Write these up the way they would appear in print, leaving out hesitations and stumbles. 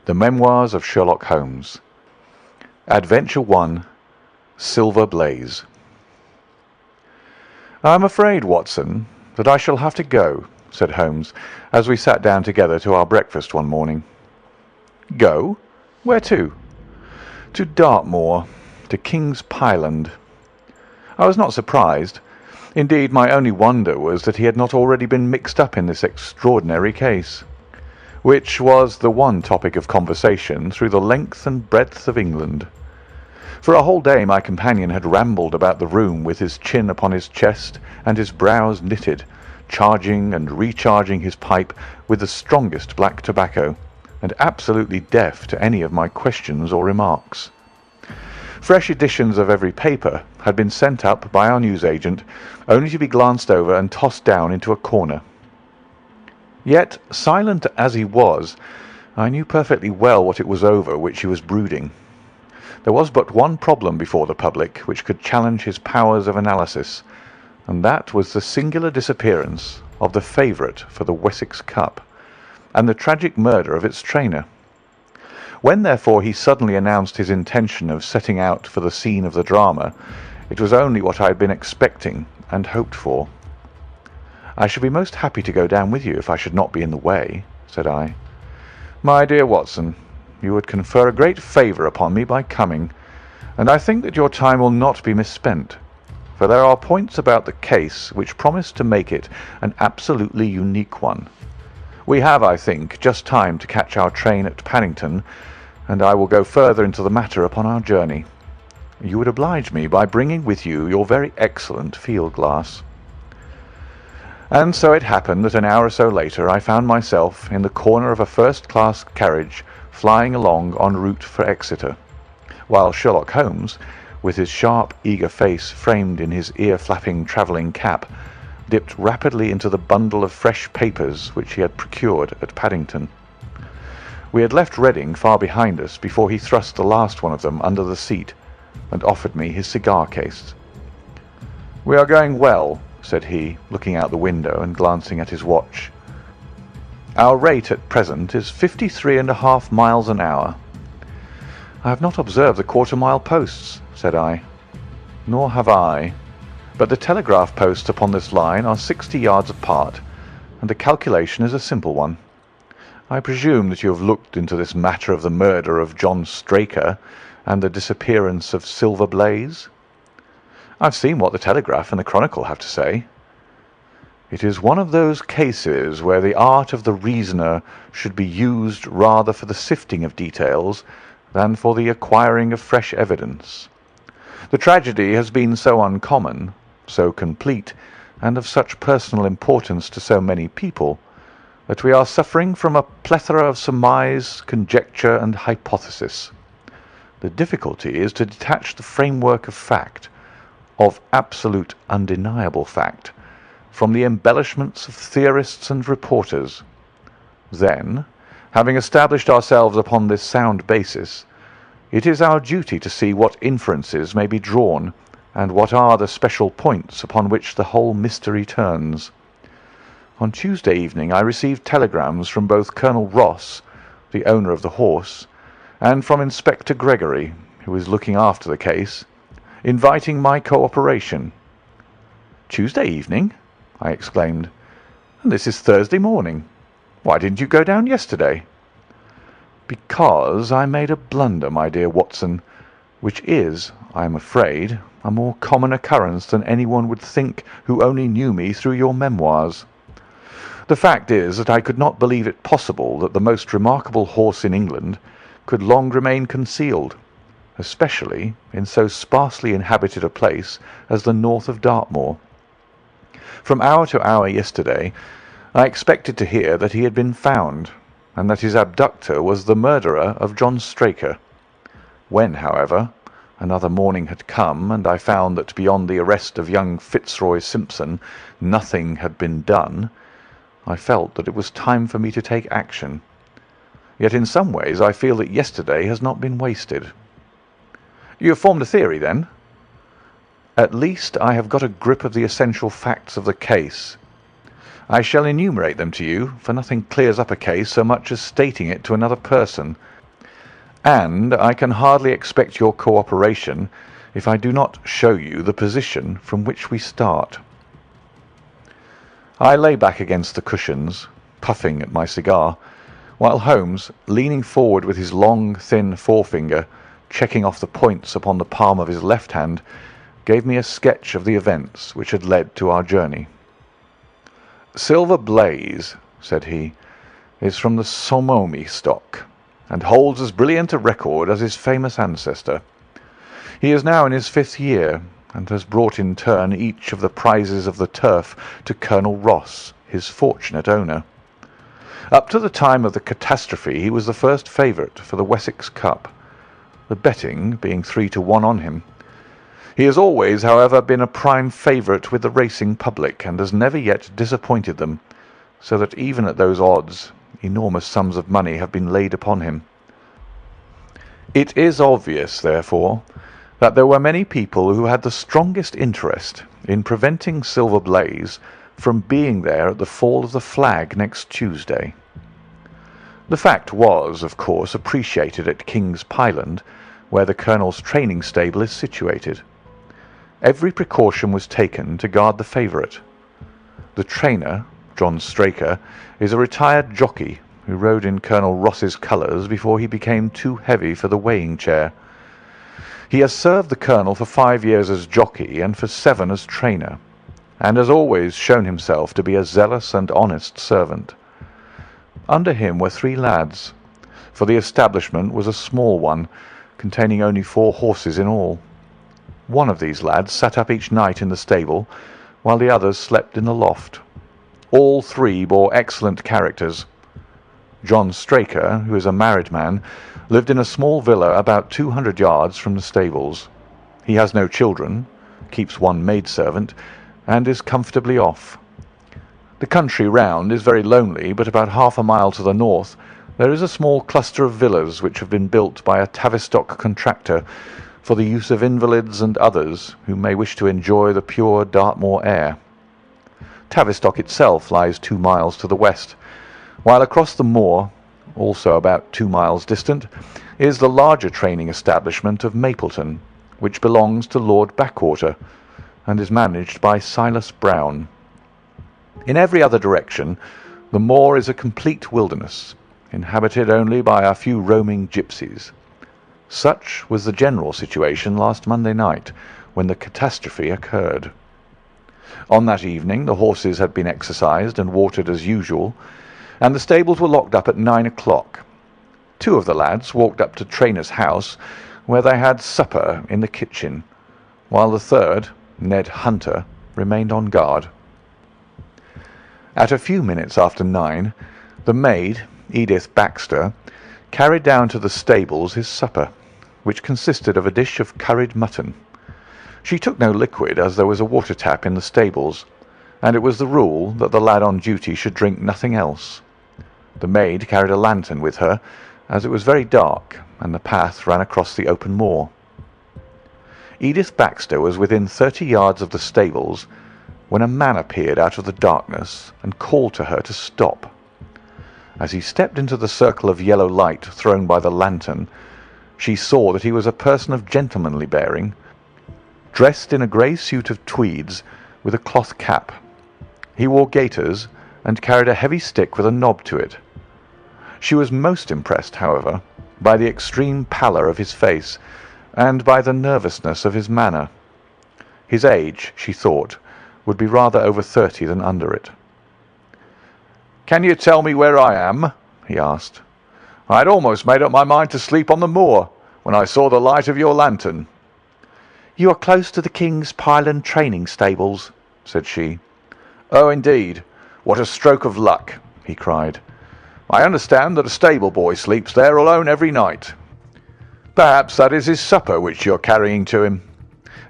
The Memoirs of Sherlock Holmes. Adventure 1. Silver Blaze. "I'm afraid, Watson, that I shall have to go," said Holmes, as we sat down together to our breakfast one morning. "Go? Where to?" "To Dartmoor, to King's Pyland." I was not surprised. Indeed, my only wonder was that he had not already been mixed up in this extraordinary case, which was the one topic of conversation through the length and breadth of England. For a whole day my companion had rambled about the room with his chin upon his chest and his brows knitted, charging and recharging his pipe with the strongest black tobacco, and absolutely deaf to any of my questions or remarks. Fresh editions of every paper had been sent up by our newsagent, only to be glanced over and tossed down into a corner. Yet, silent as he was, I knew perfectly well what it was over which he was brooding. There was but one problem before the public which could challenge his powers of analysis, and that was the singular disappearance of the favourite for the Wessex Cup, and the tragic murder of its trainer. When, therefore, he suddenly announced his intention of setting out for the scene of the drama, it was only what I had been expecting and hoped for. "I should be most happy to go down with you if I should not be in the way," said I. "My dear Watson, you would confer a great favour upon me by coming, and I think that your time will not be misspent, for there are points about the case which promise to make it an absolutely unique one. We have, I think, just time to catch our train at Paddington, and I will go further into the matter upon our journey. You would oblige me by bringing with you your very excellent field-glass." And so it happened that an hour or so later I found myself in the corner of a first-class carriage flying along en route for Exeter, while Sherlock Holmes, with his sharp, eager face framed in his ear-flapping travelling cap, dipped rapidly into the bundle of fresh papers which he had procured at Paddington. We had left Reading far behind us before he thrust the last one of them under the seat and offered me his cigar case. "We are going well," said he, looking out the window and glancing at his watch. "Our rate at present is 53.5 miles an hour." "I have not observed the quarter-mile posts," said I. "Nor have I. But the telegraph posts upon this line are 60 yards apart, and the calculation is a simple one. I presume that you have looked into this matter of the murder of John Straker and the disappearance of Silver Blaze?" "I've seen what the Telegraph and the Chronicle have to say." "It is one of those cases where the art of the reasoner should be used rather for the sifting of details than for the acquiring of fresh evidence. The tragedy has been so uncommon, so complete, and of such personal importance to so many people, that we are suffering from a plethora of surmise, conjecture, and hypothesis. The difficulty is to detach the framework of fact, of absolute undeniable fact, from the embellishments of theorists and reporters. Then, having established ourselves upon this sound basis, it is our duty to see what inferences may be drawn, and what are the special points upon which the whole mystery turns. On Tuesday evening I received telegrams from both Colonel Ross, the owner of the horse, and from Inspector Gregory, who is looking after the case, inviting my cooperation." "Tuesday evening?" I exclaimed. "And this is Thursday morning. Why didn't you go down yesterday?" "Because I made a blunder, my dear Watson, which is, I am afraid, a more common occurrence than anyone would think who only knew me through your memoirs. The fact is that I could not believe it possible that the most remarkable horse in England could long remain concealed, especially in so sparsely inhabited a place as the north of Dartmoor. From hour to hour yesterday I expected to hear that he had been found, and that his abductor was the murderer of John Straker. When, however, another morning had come, and I found that beyond the arrest of young Fitzroy Simpson nothing had been done, I felt that it was time for me to take action. Yet in some ways I feel that yesterday has not been wasted." "You have formed a theory, then?" "At least I have got a grip of the essential facts of the case. I shall enumerate them to you, for nothing clears up a case so much as stating it to another person, and I can hardly expect your cooperation if I do not show you the position from which we start." I lay back against the cushions, puffing at my cigar, while Holmes, leaning forward with his long, thin forefinger, checking off the points upon the palm of his left hand, gave me a sketch of the events which had led to our journey. "Silver Blaze," said he, "is from the Somomi stock, and holds as brilliant a record as his famous ancestor. He is now in his 5th year, and has brought in turn each of the prizes of the turf to Colonel Ross, his fortunate owner. Up to the time of the catastrophe he was the first favourite for the Wessex Cup, the betting being 3-1 on him. He has always, however, been a prime favourite with the racing public, and has never yet disappointed them, so that even at those odds enormous sums of money have been laid upon him. It is obvious, therefore, that there were many people who had the strongest interest in preventing Silver Blaze from being there at the fall of the flag next Tuesday. The fact was, of course, appreciated at King's Pyland, where the Colonel's training stable is situated. Every precaution was taken to guard the favourite. The trainer, John Straker, is a retired jockey who rode in Colonel Ross's colours before he became too heavy for the weighing chair. He has served the Colonel for 5 years as jockey and for 7 as trainer, and has always shown himself to be a zealous and honest servant. Under him were 3 lads, for the establishment was a small one, containing only 4 horses in all. One of these lads sat up each night in the stable, while the others slept in the loft. All 3 bore excellent characters. John Straker, who is a married man, lived in a small villa about 200 yards from the stables. He has no children, keeps 1 maidservant, and is comfortably off. The country round is very lonely, but about half a mile to the north there is a small cluster of villas which have been built by a Tavistock contractor for the use of invalids and others who may wish to enjoy the pure Dartmoor air. Tavistock itself lies 2 miles to the west, while across the moor, also about 2 miles distant, is the larger training establishment of Mapleton, which belongs to Lord Backwater, and is managed by Silas Brown. In every other direction, the moor is a complete wilderness, inhabited only by a few roaming gypsies. Such was the general situation last Monday night, when the catastrophe occurred. On that evening the horses had been exercised and watered as usual, and the stables were locked up at 9 o'clock. 2 of the lads walked up to Trainer's house, where they had supper in the kitchen, while the third, Ned Hunter, remained on guard. At a few minutes after 9, the maid, Edith Baxter, carried down to the stables his supper, which consisted of a dish of curried mutton. She took no liquid, as there was a water tap in the stables, and it was the rule that the lad on duty should drink nothing else. The maid carried a lantern with her, as it was very dark, and the path ran across the open moor. Edith Baxter was within 30 yards of the stables when a man appeared out of the darkness and called to her to stop. As he stepped into the circle of yellow light thrown by the lantern, she saw that he was a person of gentlemanly bearing, dressed in a grey suit of tweeds with a cloth cap. He wore gaiters and carried a heavy stick with a knob to it. She was most impressed, however, by the extreme pallor of his face and by the nervousness of his manner. His age, she thought, would be rather over 30 than under it. "Can you tell me where I am?" he asked. "I had almost made up my mind to sleep on the moor when I saw the light of your lantern." "You are close to the King's Pyland training stables," said she. "Oh, indeed. What a stroke of luck!" he cried. "I understand that a stable boy sleeps there alone every night. Perhaps that is his supper which you're carrying to him.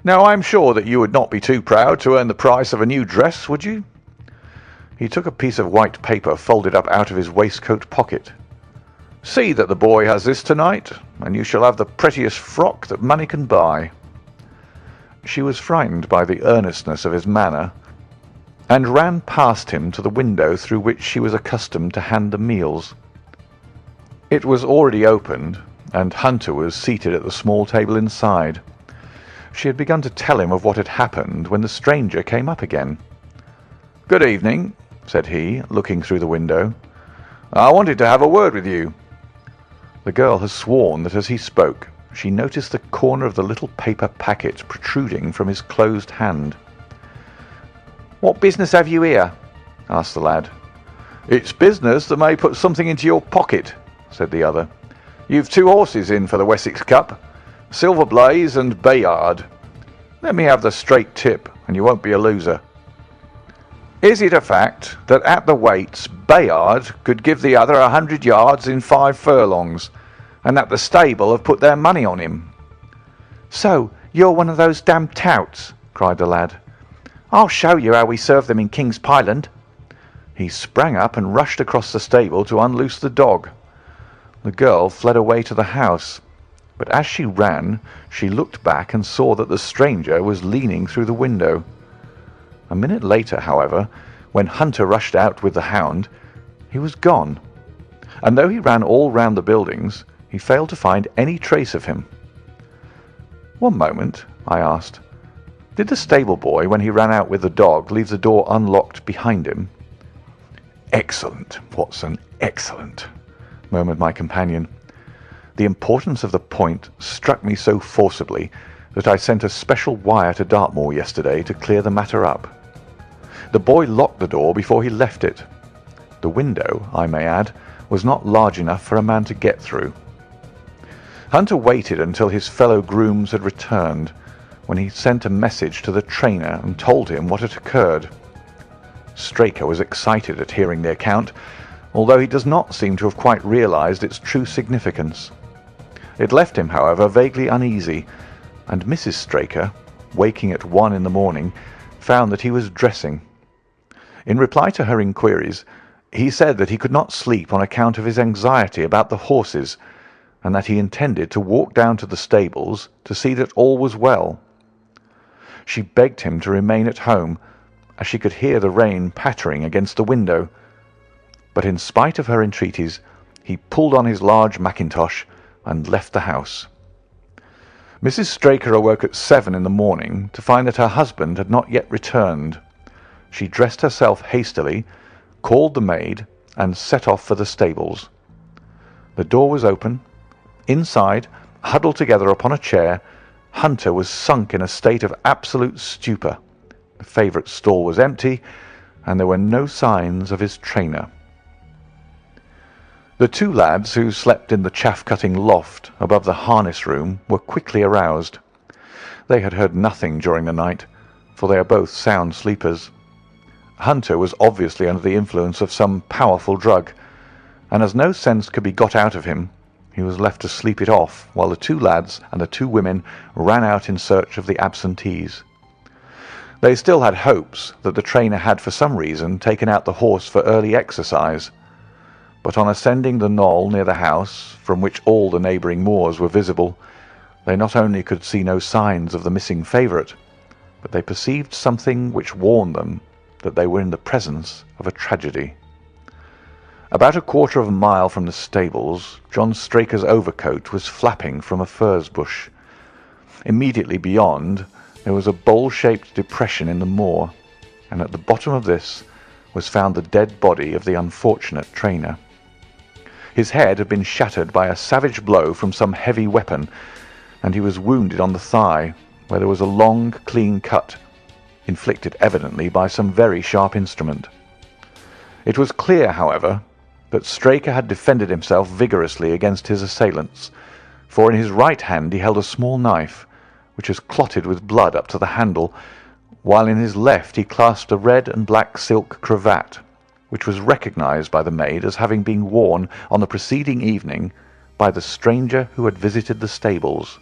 Now I am sure that you would not be too proud to earn the price of a new dress, would you?" He took a piece of white paper folded up out of his waistcoat pocket. "See that the boy has this tonight, and you shall have the prettiest frock that money can buy." She was frightened by the earnestness of his manner, and ran past him to the window through which she was accustomed to hand the meals. It was already opened, and Hunter was seated at the small table inside. She had begun to tell him of what had happened when the stranger came up again. "Good evening," said he, looking through the window. "I wanted to have a word with you." The girl has sworn that as he spoke, she noticed the corner of the little paper packet protruding from his closed hand. "What business have you here?" asked the lad. "It's business that may put something into your pocket," said the other. "You've 2 horses in for the Wessex Cup, Silver Blaze and Bayard. Let me have the straight tip, and you won't be a loser. Is it a fact that at the weights Bayard could give the other 100 yards in 5 furlongs, and that the stable have put their money on him?" "So you're one of those damned touts," cried the lad. "I'll show you how we serve them in King's Pyland." He sprang up and rushed across the stable to unloose the dog. The girl fled away to the house, but as she ran, she looked back and saw that the stranger was leaning through the window. A minute later, however, when Hunter rushed out with the hound, he was gone, and though he ran all round the buildings, he failed to find any trace of him. "One moment," I asked. "Did the stable boy, when he ran out with the dog, leave the door unlocked behind him?" "Excellent, Watson, excellent," murmured my companion. The importance of the point struck me so forcibly that I sent a special wire to Dartmoor yesterday to clear the matter up. The boy locked the door before he left it. The window, I may add, was not large enough for a man to get through. Hunter waited until his fellow grooms had returned, when he sent a message to the trainer and told him what had occurred. Straker was excited at hearing the account, although he does not seem to have quite realized its true significance. It left him, however, vaguely uneasy, and Mrs. Straker, waking at 1 in the morning, found that he was dressing. In reply to her inquiries, he said that he could not sleep on account of his anxiety about the horses, and that he intended to walk down to the stables to see that all was well. She begged him to remain at home, as she could hear the rain pattering against the window, but in spite of her entreaties, he pulled on his large mackintosh and left the house. Mrs. Straker awoke at 7 in the morning to find that her husband had not yet returned. She dressed herself hastily, called the maid, and set off for the stables. The door was open. Inside, huddled together upon a chair, Hunter was sunk in a state of absolute stupor. The favourite stall was empty, and there were no signs of his trainer. The 2 lads who slept in the chaff-cutting loft above the harness room were quickly aroused. They had heard nothing during the night, for they are both sound sleepers. Hunter was obviously under the influence of some powerful drug, and as no sense could be got out of him, he was left to sleep it off while the 2 lads and the 2 women ran out in search of the absentees. They still had hopes that the trainer had for some reason taken out the horse for early exercise, but on ascending the knoll near the house, from which all the neighbouring moors were visible, they not only could see no signs of the missing favourite, but they perceived something which warned them that they were in the presence of a tragedy. About a quarter of a mile from the stables, John Straker's overcoat was flapping from a furze bush. Immediately beyond, there was a bowl-shaped depression in the moor, and at the bottom of this was found the dead body of the unfortunate trainer. His head had been shattered by a savage blow from some heavy weapon, and he was wounded on the thigh, where there was a long, clean cut, inflicted evidently by some very sharp instrument. It was clear, however, that Straker had defended himself vigorously against his assailants, for in his right hand he held a small knife, which was clotted with blood up to the handle, while in his left he clasped a red and black silk cravat, which was recognized by the maid as having been worn on the preceding evening by the stranger who had visited the stables.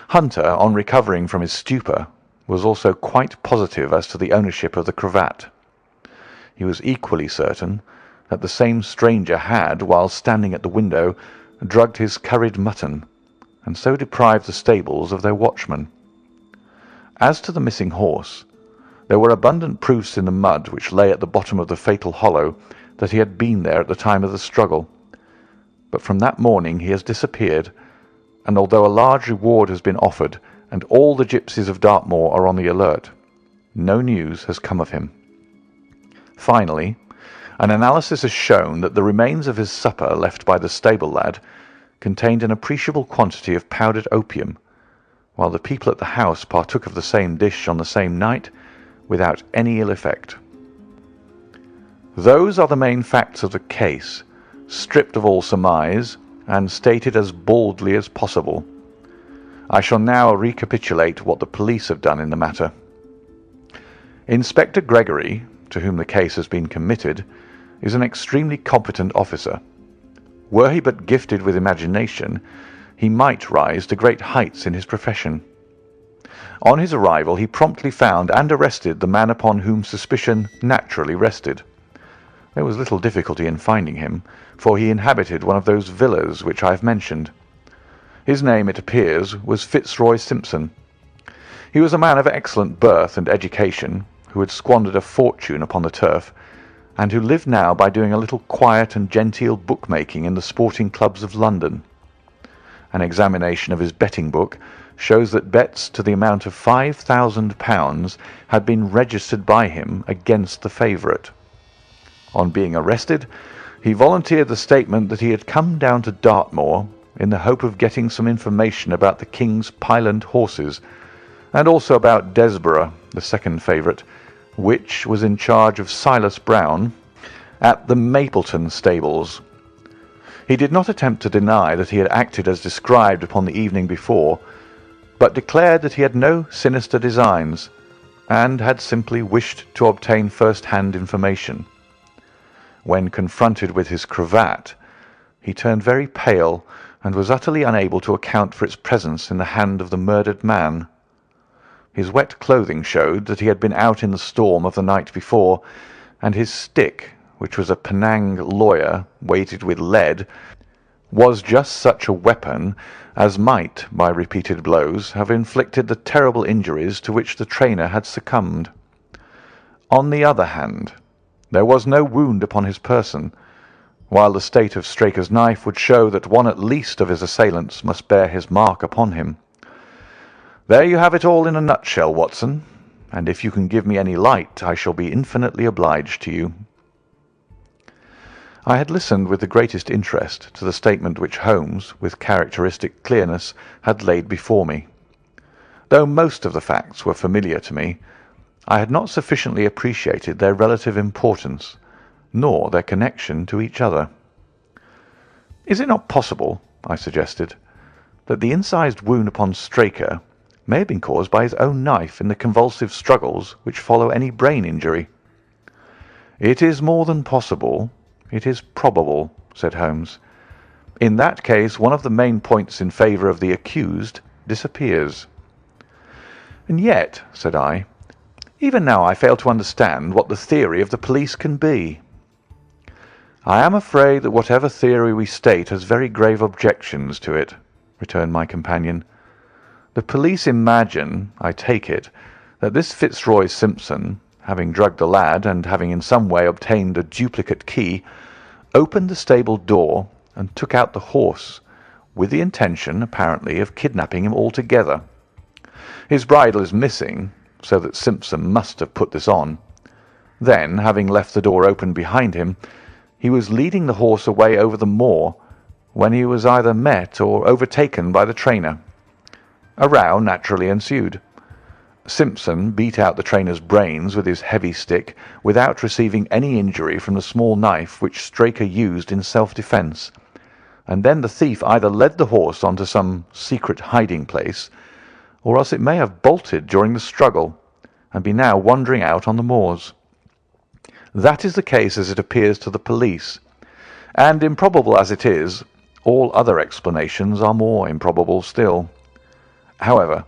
Hunter, on recovering from his stupor, was also quite positive as to the ownership of the cravat. He was equally certain that the same stranger had, while standing at the window, drugged his curried mutton, and so deprived the stables of their watchman. As to the missing horse, There were abundant proofs in the mud which lay at the bottom of the fatal hollow that he had been there at the time of the struggle. But from that morning he has disappeared, and although a large reward has been offered and all the gypsies of Dartmoor are on the alert, no news has come of him. Finally, an analysis has shown that the remains of his supper left by the stable lad contained an appreciable quantity of powdered opium, while the people at the house partook of the same dish on the same night without any ill effect. Those are the main facts of the case, stripped of all surmise and stated as baldly as possible. I shall now recapitulate what the police have done in the matter. Inspector Gregory, to whom the case has been committed, is an extremely competent officer. Were he but gifted with imagination, he might rise to great heights in his profession. On his arrival, he promptly found and arrested the man upon whom suspicion naturally rested. There was little difficulty in finding him, for he inhabited one of those villas which I have mentioned. His name, it appears, was Fitzroy Simpson. He was a man of excellent birth and education, who had squandered a fortune upon the turf, and who lived now by doing a little quiet and genteel bookmaking in the sporting clubs of London. An examination of his betting book shows that bets to the amount of £5,000 had been registered by him against the favourite. On being arrested, he volunteered the statement that he had come down to Dartmoor in the hope of getting some information about the King's Pyland horses, and also about Desborough, the second favourite, which was in charge of Silas Brown at the Mapleton stables. He did not attempt to deny that he had acted as described upon the evening before, but declared that he had no sinister designs, and had simply wished to obtain first-hand information. When confronted with his cravat, he turned very pale, and was utterly unable to account for its presence in the hand of the murdered man. His wet clothing showed that he had been out in the storm of the night before, and his stick, which was a Penang lawyer weighted with lead, was just such a weapon as might, by repeated blows, have inflicted the terrible injuries to which the trainer had succumbed. On the other hand, there was no wound upon his person, while the state of Straker's knife would show that one at least of his assailants must bear his mark upon him. There you have it all in a nutshell, Watson, and if you can give me any light, I shall be infinitely obliged to you. I had listened with the greatest interest to the statement which Holmes, with characteristic clearness, had laid before me. Though most of the facts were familiar to me, I had not sufficiently appreciated their relative importance, nor their connection to each other. "Is it not possible," I suggested, "that the incised wound upon Straker may have been caused by his own knife in the convulsive struggles which follow any brain injury?" "It is more than possible. It is probable," said Holmes. "In that case, one of the main points in favour of the accused disappears." "And yet," said I, "even now I fail to understand what the theory of the police can be." "I am afraid that whatever theory we state has very grave objections to it," returned my companion. "The police imagine, I take it, that this Fitzroy Simpson, having drugged the lad, and having in some way obtained a duplicate key, opened the stable door and took out the horse, with the intention, apparently, of kidnapping him altogether. His bridle is missing, so that Simpson must have put this on. Then, having left the door open behind him, he was leading the horse away over the moor, when he was either met or overtaken by the trainer. A row naturally ensued. Simpson beat out the trainer's brains with his heavy stick without receiving any injury from the small knife which Straker used in self-defence, and then the thief either led the horse on to some secret hiding-place, or else it may have bolted during the struggle, and be now wandering out on the moors. That is the case as it appears to the police, and improbable as it is, all other explanations are more improbable still. However,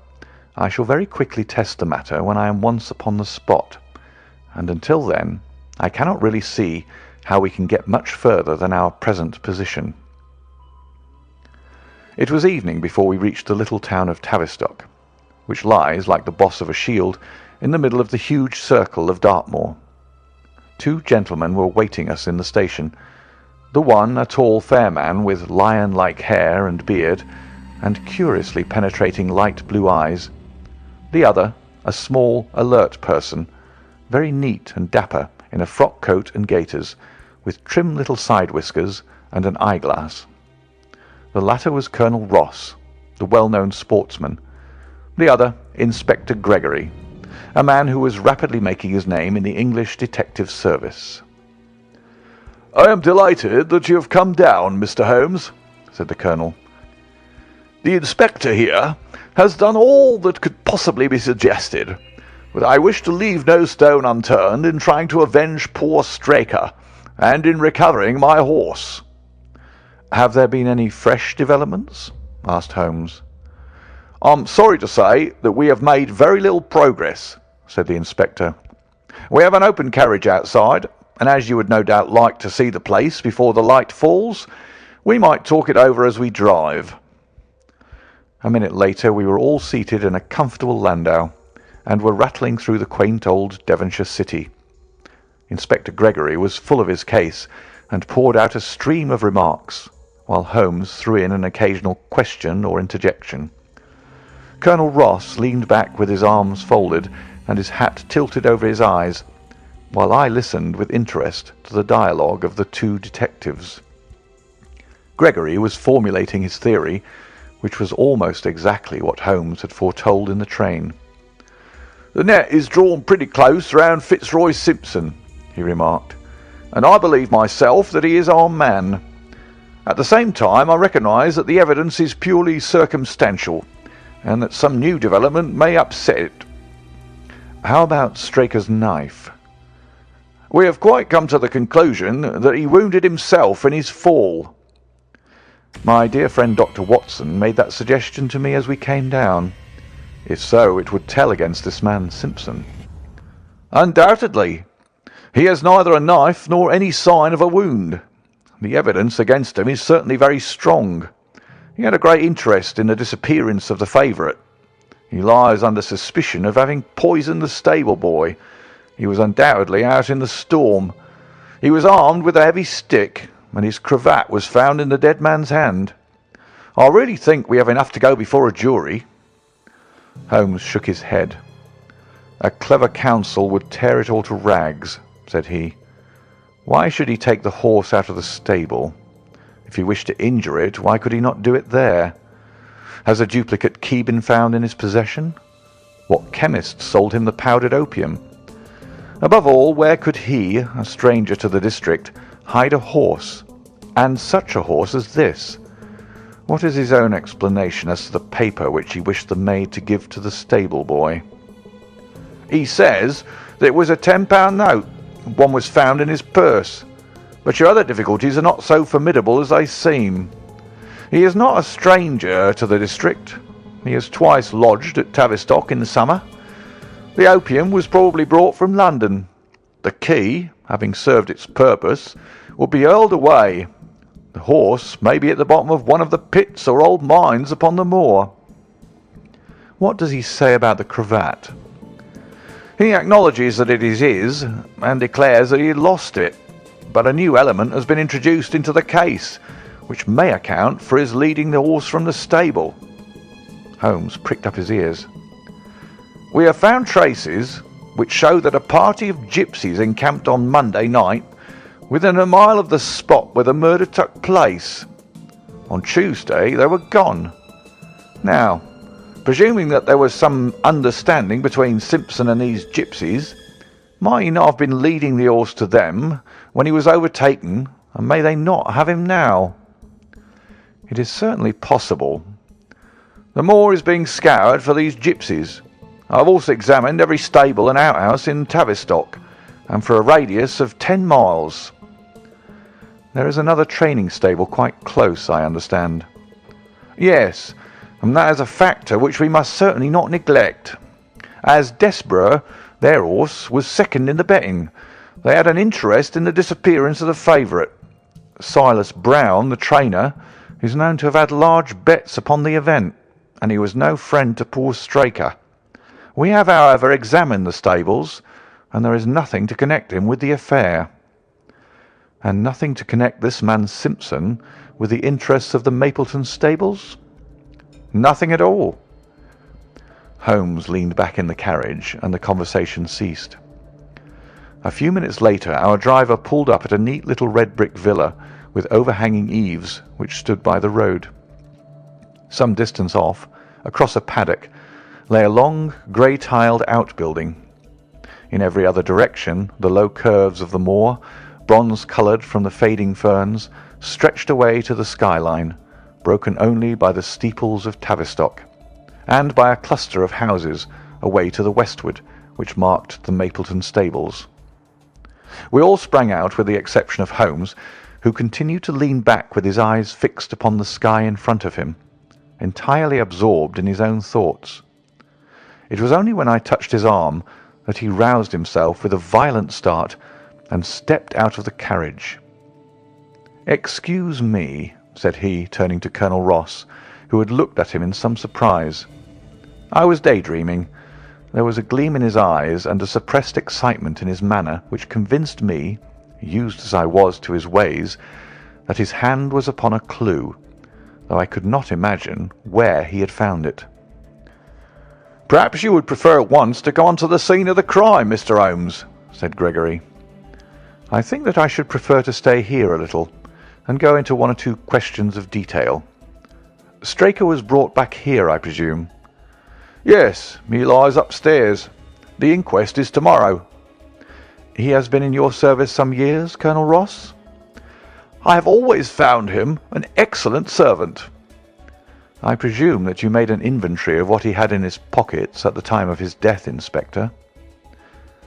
I shall very quickly test the matter when I am once upon the spot, and until then I cannot really see how we can get much further than our present position. It was evening before we reached the little town of Tavistock, which lies, like the boss of a shield, in the middle of the huge circle of Dartmoor. Two gentlemen were waiting us in the station. The one a tall fair man with lion-like hair and beard, and curiously penetrating light blue eyes. The other a small, alert person, very neat and dapper in a frock coat and gaiters, with trim little side whiskers and an eyeglass. The latter was Colonel Ross, the well-known sportsman. The other, Inspector Gregory, a man who was rapidly making his name in the English detective service. "I am delighted that you have come down, Mr. Holmes," said the Colonel. "The Inspector here has done all that could possibly be suggested, but I wish to leave no stone unturned in trying to avenge poor Straker, and in recovering my horse." "Have there been any fresh developments?" asked Holmes. "I'm sorry to say that we have made very little progress," said the Inspector. "We have an open carriage outside, and as you would no doubt like to see the place before the light falls, we might talk it over as we drive." A minute later we were all seated in a comfortable landau, and were rattling through the quaint old Devonshire city. Inspector Gregory was full of his case, and poured out a stream of remarks, while Holmes threw in an occasional question or interjection. Colonel Ross leaned back with his arms folded and his hat tilted over his eyes, while I listened with interest to the dialogue of the two detectives. Gregory was formulating his theory, which was almost exactly what Holmes had foretold in the train. "The net is drawn pretty close round Fitzroy Simpson," he remarked, "and I believe myself that he is our man. At the same time, I recognise that the evidence is purely circumstantial, and that some new development may upset it." "How about Straker's knife?" "We have quite come to the conclusion that he wounded himself in his fall." "My dear friend Dr. Watson made that suggestion to me as we came down. If so, it would tell against this man Simpson." "Undoubtedly. He has neither a knife nor any sign of a wound. The evidence against him is certainly very strong. He had a great interest in the disappearance of the favourite. He lies under suspicion of having poisoned the stable boy. He was undoubtedly out in the storm. He was armed with a heavy stick, and his cravat was found in the dead man's hand. I really think we have enough to go before a jury." Holmes shook his head. "A clever counsel would tear it all to rags," said he. "Why should he take the horse out of the stable? If he wished to injure it, why could he not do it there? Has a duplicate key been found in his possession? What chemist sold him the powdered opium? Above all, where could he, a stranger to the district, hide a horse, and such a horse as this? What is his own explanation as to the paper which he wished the maid to give to the stable boy?" "He says that it was a £10 note. One was found in his purse. But your other difficulties are not so formidable as they seem. He is not a stranger to the district. He has twice lodged at Tavistock in the summer. The opium was probably brought from London. The key, having served its purpose, will be hurled away. The horse may be at the bottom of one of the pits or old mines upon the moor." "What does he say about the cravat?" "He acknowledges that it is his, and declares that he had lost it. But a new element has been introduced into the case, which may account for his leading the horse from the stable." Holmes pricked up his ears. "We have found traces which show that a party of gypsies encamped on Monday night within a mile of the spot where the murder took place. On Tuesday they were gone. Now, presuming that there was some understanding between Simpson and these gypsies, might he not have been leading the horse to them when he was overtaken, and may they not have him now?" "It is certainly possible." "The moor is being scoured for these gypsies. I have also examined every stable and outhouse in Tavistock, and for a radius of 10 miles. "There is another training stable quite close, I understand." "Yes, and that is a factor which we must certainly not neglect. As Desborough, their horse, was second in the betting, they had an interest in the disappearance of the favourite. Silas Brown, the trainer, is known to have had large bets upon the event, and he was no friend to poor Straker. We have, however, examined the stables, and there is nothing to connect him with the affair." "And nothing to connect this man Simpson with the interests of the Mapleton stables?" "Nothing at all." Holmes leaned back in the carriage, and the conversation ceased. A few minutes later our driver pulled up at a neat little red brick villa with overhanging eaves which stood by the road. Some distance off, across a paddock, lay a long grey-tiled outbuilding. In every other direction the low curves of the moor, bronze-coloured from the fading ferns, stretched away to the skyline, broken only by the steeples of Tavistock, and by a cluster of houses away to the westward which marked the Mapleton stables. We all sprang out with the exception of Holmes, who continued to lean back with his eyes fixed upon the sky in front of him, entirely absorbed in his own thoughts. It was only when I touched his arm that he roused himself with a violent start and stepped out of the carriage. "Excuse me," said he, turning to Colonel Ross, who had looked at him in some surprise. "I was daydreaming." There was a gleam in his eyes and a suppressed excitement in his manner which convinced me, used as I was to his ways, that his hand was upon a clue, though I could not imagine where he had found it. "Perhaps you would prefer at once to go on to the scene of the crime, Mr. Holmes," said Gregory. "I think that I should prefer to stay here a little and go into one or two questions of detail. Straker was brought back here, I presume?" "Yes, he lies upstairs. The inquest is tomorrow." "He has been in your service some years, Colonel Ross?" "I have always found him an excellent servant." "I presume that you made an inventory of what he had in his pockets at the time of his death, Inspector?"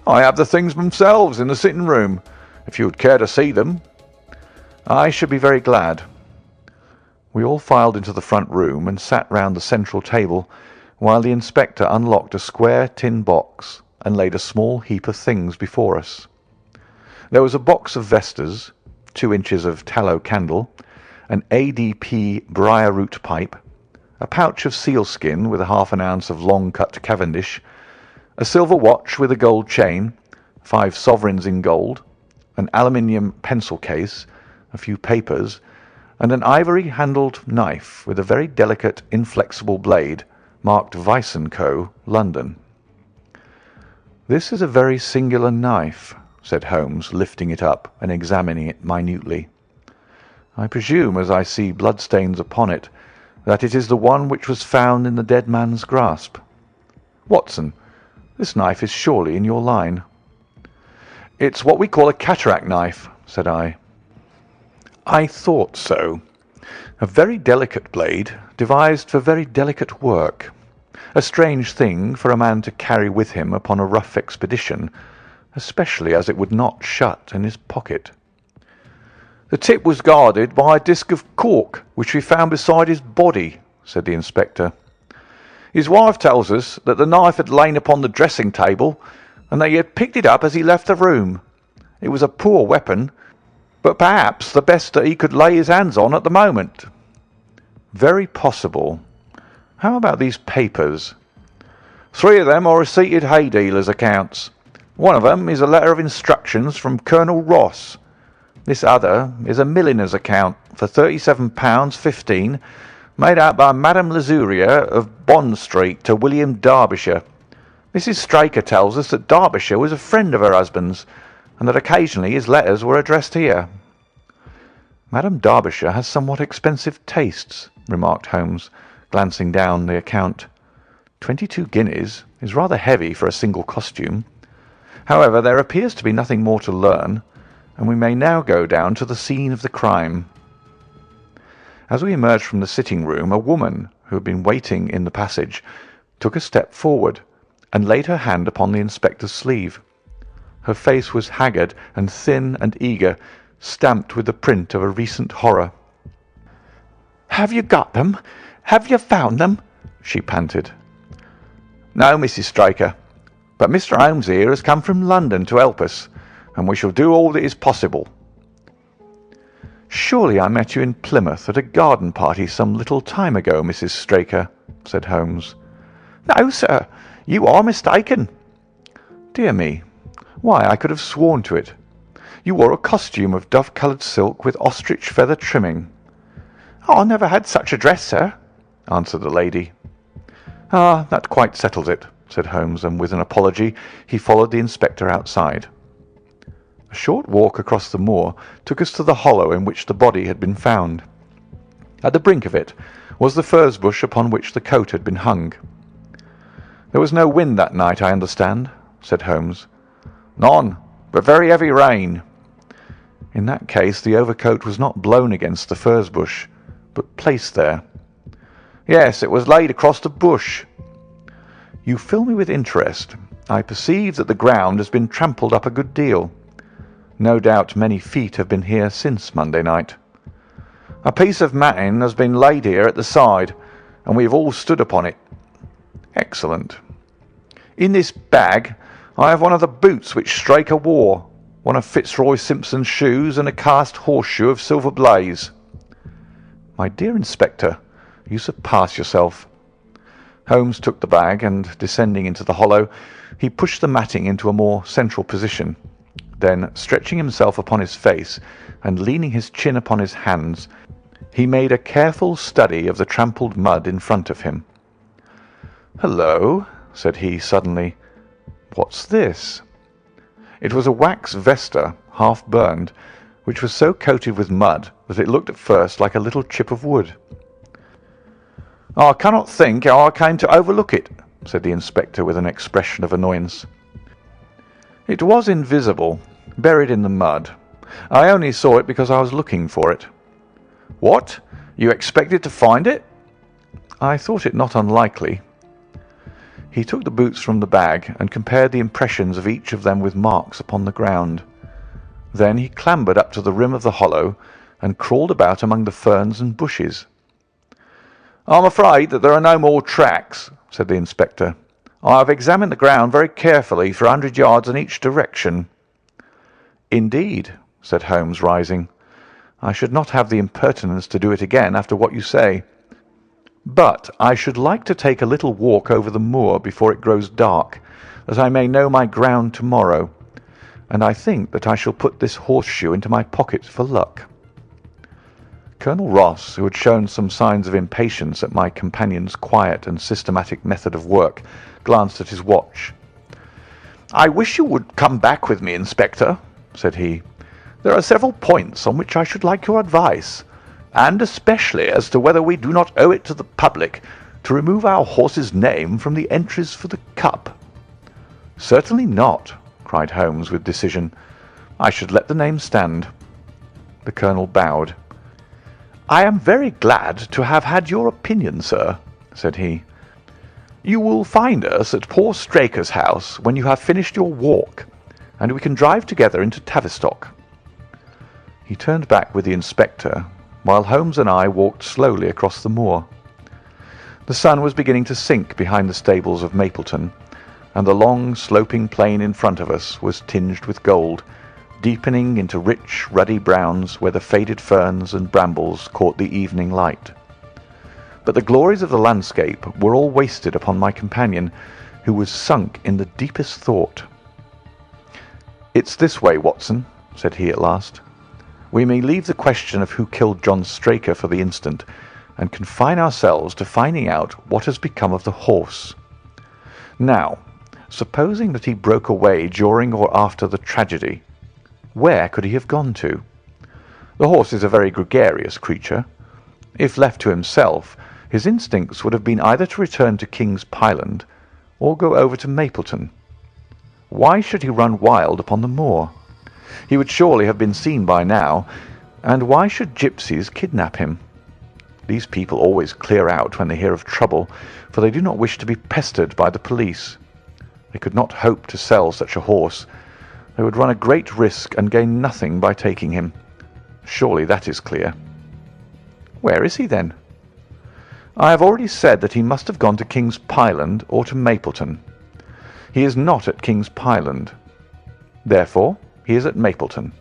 "I have the things themselves in the sitting room, if you would care to see them." "I should be very glad." We all filed into the front room and sat round the central table, while the inspector unlocked a square tin box and laid a small heap of things before us. There was a box of vestas, 2 inches of tallow candle, an ADP briar root pipe, a pouch of sealskin with half an ounce of long-cut Cavendish, a silver watch with a gold chain, 5 sovereigns in gold, an aluminium pencil case, a few papers, and an ivory-handled knife with a very delicate, inflexible blade marked Weiss & Co., London. "This is a very singular knife," said Holmes, lifting it up and examining it minutely. "I presume, as I see bloodstains upon it, that it is the one which was found in the dead man's grasp. Watson, this knife is surely in your line." "It's what we call a cataract knife," said I. "I thought so. A very delicate blade, devised for very delicate work. A strange thing for a man to carry with him upon a rough expedition, especially as it would not shut in his pocket." "The tip was guarded by a disc of cork which we found beside his body," said the inspector. "His wife tells us that the knife had lain upon the dressing table and that he had picked it up as he left the room. It was a poor weapon, but perhaps the best that he could lay his hands on at the moment." "Very possible. How about these papers?" "3 of them are receipted hay dealers' accounts. One of them is a letter of instructions from Colonel Ross. This other is a milliner's account for £37.15, made out by Madame Lesuria of Bond Street to William Derbyshire. Mrs. Straker tells us that Derbyshire was a friend of her husband's, and that occasionally his letters were addressed here." "Madame Derbyshire has somewhat expensive tastes," remarked Holmes, glancing down the account. 22 guineas is rather heavy for a single costume. However, there appears to be nothing more to learn, and we may now go down to the scene of the crime. As we emerged from the sitting-room, a woman, who had been waiting in the passage, took a step forward and laid her hand upon the inspector's sleeve. Her face was haggard and thin and eager, stamped with the print of a recent horror. "Have you got them? Have you found them?" she panted. "No, Mrs. Straker, but Mr. Holmes here has come from London to help us, and we shall do all that is possible." "Surely I met you in Plymouth at a garden party some little time ago, Mrs. Straker," said Holmes. "No, sir. "You are mistaken." "Dear me. Why, I could have sworn to it. You wore a costume of dove-coloured silk with ostrich feather trimming." "I never had such a dress, sir," answered the lady. "Ah, that quite settles it," said Holmes, and with an apology he followed the inspector outside. A short walk across the moor took us to the hollow in which the body had been found. At the brink of it was the furze bush upon which the coat had been hung. "There was no wind that night, I understand," said Holmes. "None, but very heavy rain." "In that case the overcoat was not blown against the furze bush, but placed there." "Yes, it was laid across the bush." "You fill me with interest. I perceive that the ground has been trampled up a good deal. No doubt many feet have been here since Monday night." "A piece of matting has been laid here at the side, and we have all stood upon it." "Excellent. In this bag I have one of the boots which Straker wore, one of Fitzroy Simpson's shoes, and a cast horseshoe of silver blaze." "My dear Inspector, you surpass yourself." Holmes took the bag, and descending into the hollow, he pushed the matting into a more central position. Then, stretching himself upon his face and leaning his chin upon his hands, he made a careful study of the trampled mud in front of him. "Hullo," said he suddenly. "What's this?" It was a wax vesta, half burned, which was so coated with mud that it looked at first like a little chip of wood. "I cannot think how I came to overlook it," said the inspector with an expression of annoyance. "It was invisible, buried in the mud. I only saw it because I was looking for it." "What? You expected to find it?" "I thought it not unlikely." He took the boots from the bag and compared the impressions of each of them with marks upon the ground. Then he clambered up to the rim of the hollow and crawled about among the ferns and bushes. "I'm afraid that there are no more tracks," said the inspector. "I have examined the ground very carefully for 100 yards in each direction." "Indeed," said Holmes, rising. "I should not have the impertinence to do it again after what you say. But I should like to take a little walk over the moor before it grows dark, that I may know my ground tomorrow, and I think that I shall put this horseshoe into my pocket for luck." Colonel Ross, who had shown some signs of impatience at my companion's quiet and systematic method of work, glanced at his watch. "I wish you would come back with me, Inspector," said he. "There are several points on which I should like your advice, and especially as to whether we do not owe it to the public to remove our horse's name from the entries for the Cup." "Certainly not," cried Holmes with decision. "I should let the name stand." The colonel bowed. "I am very glad to have had your opinion, sir," said he. "You will find us at poor Straker's house when you have finished your walk, and we can drive together into Tavistock." He turned back with the inspector, while Holmes and I walked slowly across the moor. The sun was beginning to sink behind the stables of Mapleton, and the long, sloping plain in front of us was tinged with gold, deepening into rich, ruddy browns where the faded ferns and brambles caught the evening light. But the glories of the landscape were all wasted upon my companion, who was sunk in the deepest thought. "It's this way, Watson," said he at last. "We may leave the question of who killed John Straker for the instant, and confine ourselves to finding out what has become of the horse. Now, supposing that he broke away during or after the tragedy, where could he have gone to? The horse is a very gregarious creature. If left to himself, his instincts would have been either to return to King's Pyland or go over to Mapleton. Why should he run wild upon the moor? He would surely have been seen by now, and why should gypsies kidnap him? These people always clear out when they hear of trouble, for they do not wish to be pestered by the police. They could not hope to sell such a horse. They would run a great risk and gain nothing by taking him. Surely that is clear. Where is he, then? I have already said that he must have gone to King's Pyland or to Mapleton. He is not at King's Pyland. Therefore, he is at Mapleton.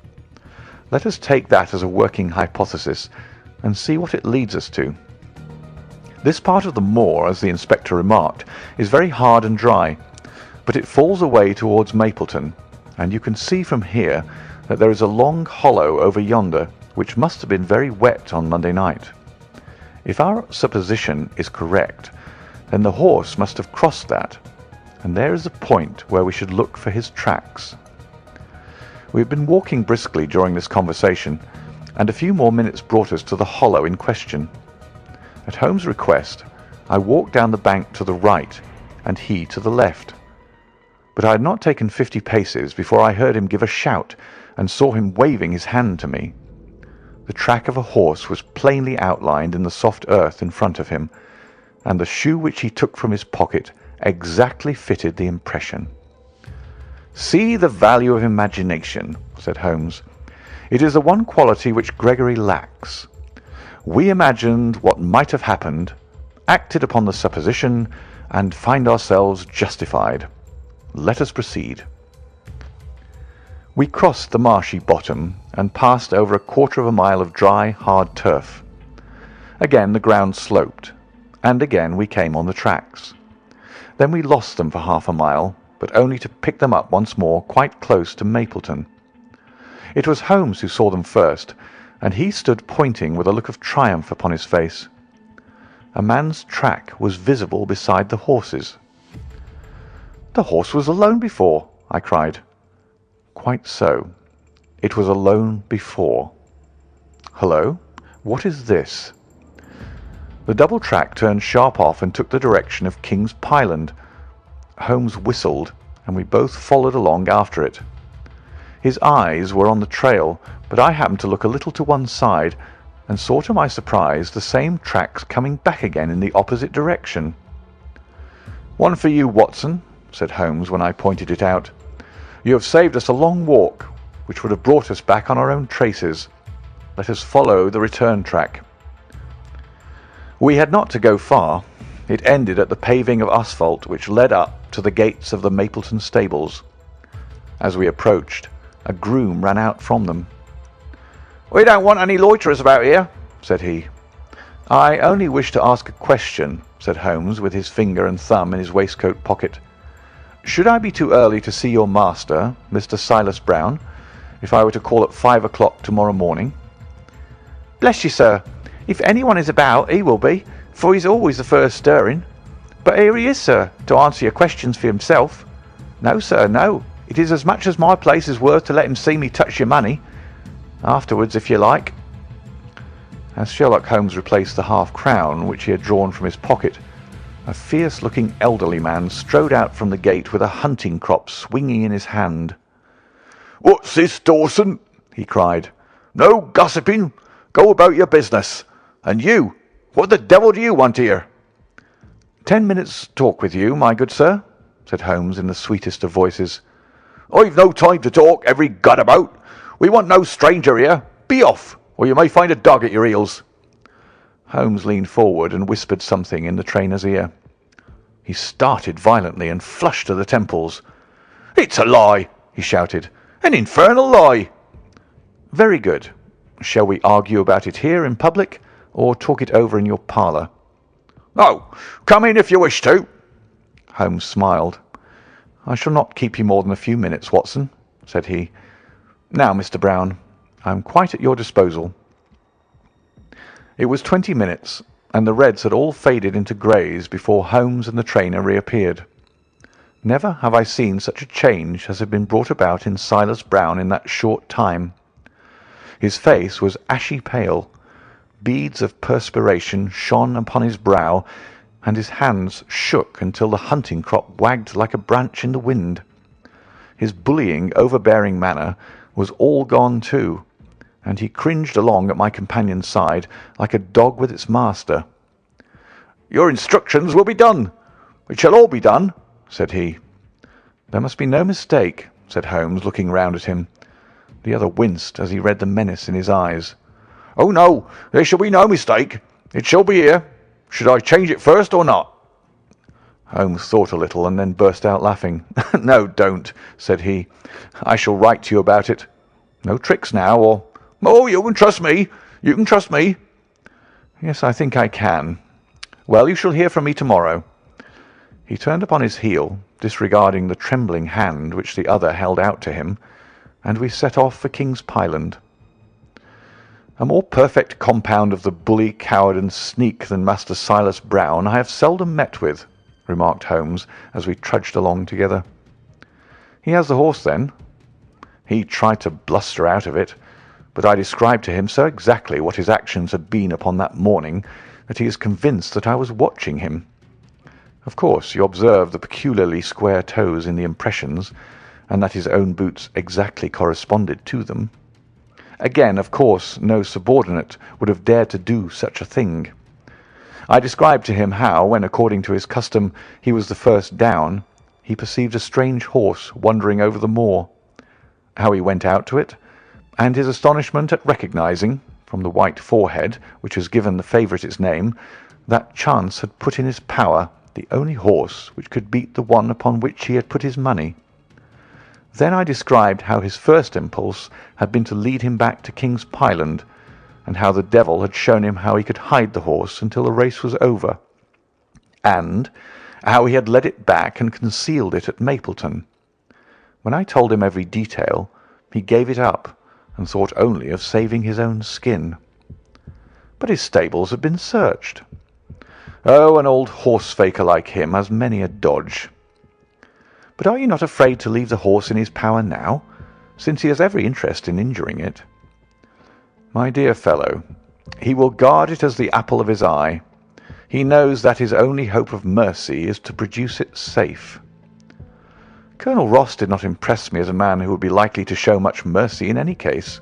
Let us take that as a working hypothesis and see what it leads us to. This part of the moor, as the inspector remarked, is very hard and dry, but it falls away towards Mapleton, and you can see from here that there is a long hollow over yonder which must have been very wet on Monday night. If our supposition is correct, then the horse must have crossed that, and there is the point where we should look for his tracks. We had been walking briskly during this conversation, and a few more minutes brought us to the hollow in question. At Holmes' request, I walked down the bank to the right, and he to the left. But I had not taken 50 paces before I heard him give a shout, and saw him waving his hand to me. The track of a horse was plainly outlined in the soft earth in front of him, and the shoe which he took from his pocket exactly fitted the impression. "See the value of imagination," said Holmes. "It is the one quality which Gregory lacks. We imagined what might have happened, acted upon the supposition, and find ourselves justified. Let us proceed." We crossed the marshy bottom and passed over a quarter of a mile of dry, hard turf. Again the ground sloped, and again we came on the tracks. Then we lost them for half a mile, but only to pick them up once more quite close to Mapleton. It was Holmes who saw them first, and he stood pointing with a look of triumph upon his face. A man's track was visible beside the horse's. "The horse was alone before," I cried. "Quite so. It was alone before. Hullo, what is this?" The double track turned sharp off and took the direction of King's Pyland. Holmes whistled, and we both followed along after it. His eyes were on the trail, but I happened to look a little to one side, and saw to my surprise the same tracks coming back again in the opposite direction. "One for you, Watson," said Holmes when I pointed it out. "You have saved us a long walk, which would have brought us back on our own traces. Let us follow the return track." We had not to go far. It ended at the paving of asphalt which led up to the gates of the Mapleton stables. As we approached, a groom ran out from them. "We don't want any loiterers about here," said he. "I only wish to ask a question," said Holmes, with his finger and thumb in his waistcoat pocket. "Should I be too early to see your master, Mr. Silas Brown, if I were to call at 5 o'clock tomorrow morning?" "Bless you, sir, if anyone is about, he will be, for he's always the first stirring. But here he is, sir, to answer your questions for himself. No, sir, no. It is as much as my place is worth to let him see me touch your money. Afterwards, if you like." As Sherlock Holmes replaced the half-crown which he had drawn from his pocket, a fierce-looking elderly man strode out from the gate with a hunting crop swinging in his hand. "What's this, Dawson?" he cried. "No gossiping. Go about your business. And you, what the devil do you want here?" "10 minutes' talk with you, my good sir," said Holmes in the sweetest of voices. "I've no time to talk, every gadabout. We want no stranger here. Be off, or you may find a dog at your heels." Holmes leaned forward and whispered something in the trainer's ear. He started violently and flushed to the temples. "It's a lie!" he shouted. "An infernal lie!" "Very good. Shall we argue about it here in public, or talk it over in your parlour?" "Oh, come in if you wish to." Holmes smiled. "I shall not keep you more than a few minutes, Watson," said he. "Now, Mr. Brown, I am quite at your disposal." It was 20 minutes, and the reds had all faded into greys before Holmes and the trainer reappeared. Never have I seen such a change as had been brought about in Silas Brown in that short time. His face was ashy pale, beads of perspiration shone upon his brow, and his hands shook until the hunting crop wagged like a branch in the wind. His bullying, overbearing manner was all gone too, and he cringed along at my companion's side like a dog with its master. "Your instructions will be done. It shall all be done," said he. "There must be no mistake," said Holmes, looking round at him. The other winced as he read the menace in his eyes. "Oh no, there shall be no mistake. It shall be here. Should I change it first or not?" Holmes thought a little and then burst out laughing. "No, don't," said he. "I shall write to you about it. No tricks now, or—" "Oh, you can trust me. You can trust me." "Yes, I think I can. Well, you shall hear from me tomorrow." He turned upon his heel, disregarding the trembling hand which the other held out to him, and we set off for King's Pyland. "A more perfect compound of the bully, coward, and sneak than Master Silas Brown I have seldom met with," remarked Holmes as we trudged along together. "He has the horse, then?" "He tried to bluster out of it, but I described to him so exactly what his actions had been upon that morning that he is convinced that I was watching him. Of course, you observed the peculiarly square toes in the impressions, and that his own boots exactly corresponded to them. Again, of course, no subordinate would have dared to do such a thing. I described to him how, when according to his custom he was the first down, he perceived a strange horse wandering over the moor, how he went out to it, and his astonishment at recognizing, from the white forehead which has given the favourite its name, that chance had put in his power the only horse which could beat the one upon which he had put his money. Then I described how his first impulse had been to lead him back to King's Pyland, and how the devil had shown him how he could hide the horse until the race was over, and how he had led it back and concealed it at Mapleton. When I told him every detail, he gave it up, and thought only of saving his own skin. But his stables had been searched. Oh, an old horse-faker like him has many a dodge. But are you not afraid to leave the horse in his power now, since he has every interest in injuring it?" "My dear fellow, he will guard it as the apple of his eye. He knows that his only hope of mercy is to produce it safe." "Colonel Ross did not impress me as a man who would be likely to show much mercy in any case."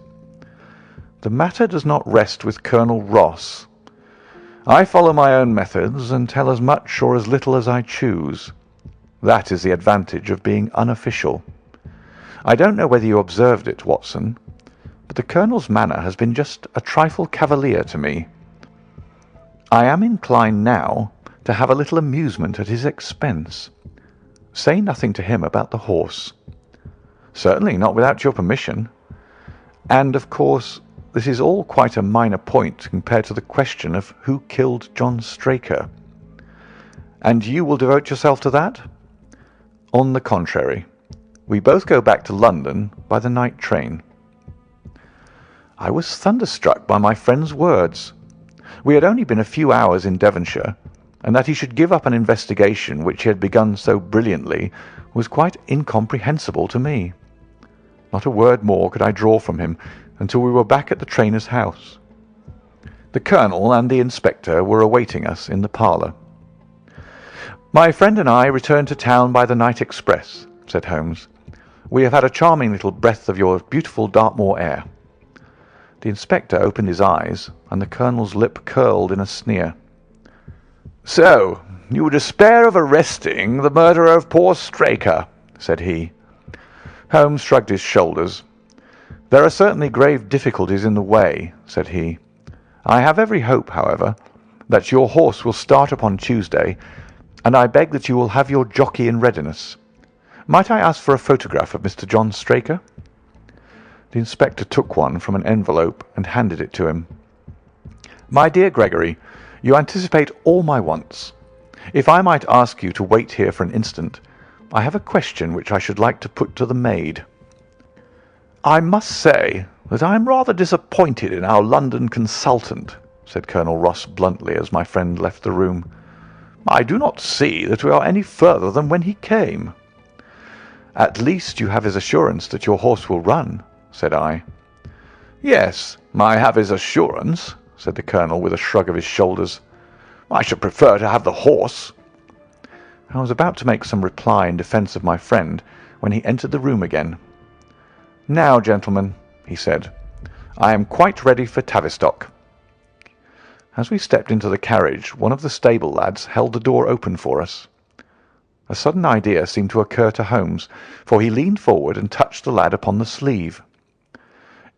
"The matter does not rest with Colonel Ross. I follow my own methods and tell as much or as little as I choose. That is the advantage of being unofficial. I don't know whether you observed it, Watson, but the Colonel's manner has been just a trifle cavalier to me. I am inclined now to have a little amusement at his expense. Say nothing to him about the horse." "Certainly not without your permission. And, of course, this is all quite a minor point compared to the question of who killed John Straker." "And you will devote yourself to that?" "On the contrary, we both go back to London by the night train." I was thunderstruck by my friend's words. We had only been a few hours in Devonshire, and that he should give up an investigation which he had begun so brilliantly was quite incomprehensible to me. Not a word more could I draw from him until we were back at the trainer's house. The Colonel and the Inspector were awaiting us in the parlour. "My friend and I returned to town by the night express," said Holmes. "We have had a charming little breath of your beautiful Dartmoor air." The Inspector opened his eyes, and the Colonel's lip curled in a sneer. "So you despair of arresting the murderer of poor Straker?" said he. Holmes shrugged his shoulders. "There are certainly grave difficulties in the way," said he. "I have every hope, however, that your horse will start upon Tuesday, and I beg that you will have your jockey in readiness. Might I ask for a photograph of Mr. John Straker?" The Inspector took one from an envelope and handed it to him. "My dear Gregory, you anticipate all my wants. If I might ask you to wait here for an instant, I have a question which I should like to put to the maid." "I must say that I am rather disappointed in our London consultant," said Colonel Ross bluntly as my friend left the room. "I do not see that we are any further than when he came." "At least you have his assurance that your horse will run," said I. "Yes, I have his assurance," said the Colonel with a shrug of his shoulders. "I should prefer to have the horse." I was about to make some reply in defence of my friend when he entered the room again. "Now, gentlemen," he said, "I am quite ready for Tavistock." As we stepped into the carriage, one of the stable lads held the door open for us. A sudden idea seemed to occur to Holmes, for he leaned forward and touched the lad upon the sleeve.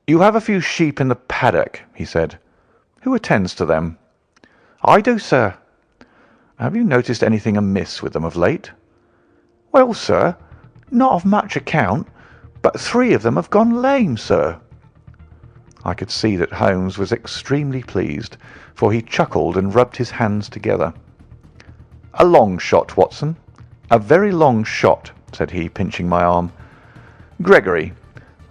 "You have a few sheep in the paddock," he said. "Who attends to them?" "I do, sir." "Have you noticed anything amiss with them of late?" "Well, sir, not of much account, but 3 of them have gone lame, sir." I could see that Holmes was extremely pleased, for he chuckled and rubbed his hands together. "A long shot, Watson. A very long shot," said he, pinching my arm. "Gregory,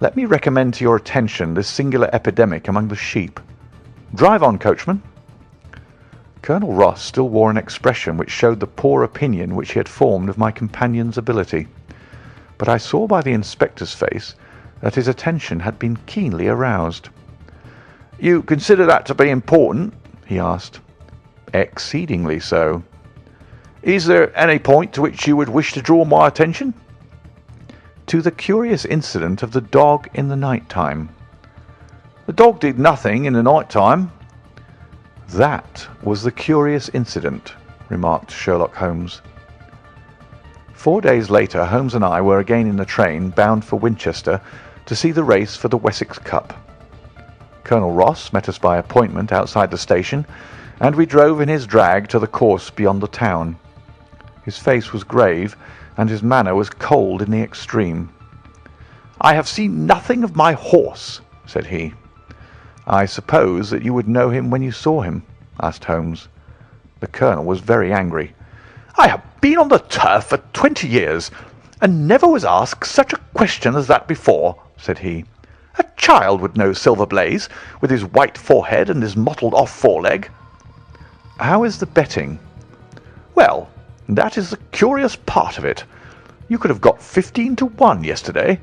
let me recommend to your attention this singular epidemic among the sheep. Drive on, coachman." Colonel Ross still wore an expression which showed the poor opinion which he had formed of my companion's ability, but I saw by the inspector's face that his attention had been keenly aroused. "You consider that to be important?" he asked. "Exceedingly so." "Is there any point to which you would wish to draw my attention?" "To the curious incident of the dog in the night time." "The dog did nothing in the night time." "That was the curious incident," remarked Sherlock Holmes. 4 days later, Holmes and I were again in the train bound for Winchester to see the race for the Wessex Cup. Colonel Ross met us by appointment outside the station, and we drove in his drag to the course beyond the town. His face was grave, and his manner was cold in the extreme. "I have seen nothing of my horse," said he. "I suppose that you would know him when you saw him?" asked Holmes. The Colonel was very angry. "I have been on the turf for 20 years, and never was asked such a question as that before," said he. "A child would know Silver Blaze, with his white forehead and his mottled-off foreleg." "How is the betting?" "Well, that is the curious part of it. You could have got 15-1 yesterday,